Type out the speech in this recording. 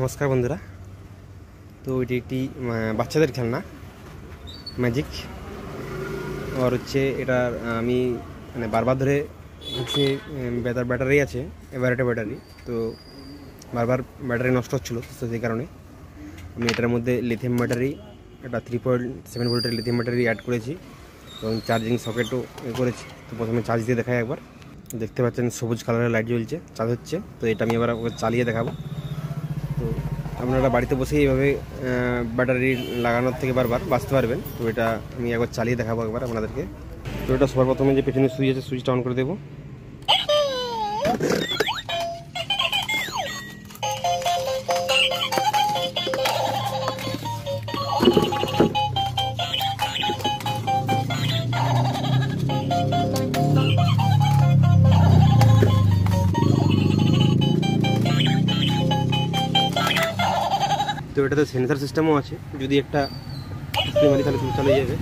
নমস্কার বন্ধুরা। তো এটি একটি বাচ্চাদের খেলনা ম্যাজিক। আর হচ্ছে এটা আমি মানে বারবার ধরে হচ্ছে ব্যাটারি আছে, এভারেটে ব্যাটারি, তো বারবার ব্যাটারি নষ্ট হচ্ছিলো, তো সেই কারণে আমি এটার মধ্যে লিথিয়াম ব্যাটারি, একটা 3.7 ভোল্টের লিথিয়াম ব্যাটারি অ্যাড করেছি এবং চার্জিং সকেটও করেছি। তো প্রথমে চার্জ দিয়ে দেখাই একবার। দেখতে পাচ্ছেন সবুজ কালারের লাইট জ্বলছে, চার্জ হচ্ছে। তো এটা আমি এবার চালিয়ে দেখাবো। তো আপনারা বাড়িতে বসেই এইভাবে ব্যাটারি লাগানোর থেকে বারবার বাঁচতে পারবেন। তো এটা আমি একবার চালিয়ে দেখাবো একবার আপনাদেরকে। তো এটা সবার প্রথমে যে পেছনে সুইচ আছে, সুইচটা অন করে দেবো। তো এটাতে সেন্সার সিস্টেমও আছে, যদি একটা মারি তাহলে তুমি চলে যাবে।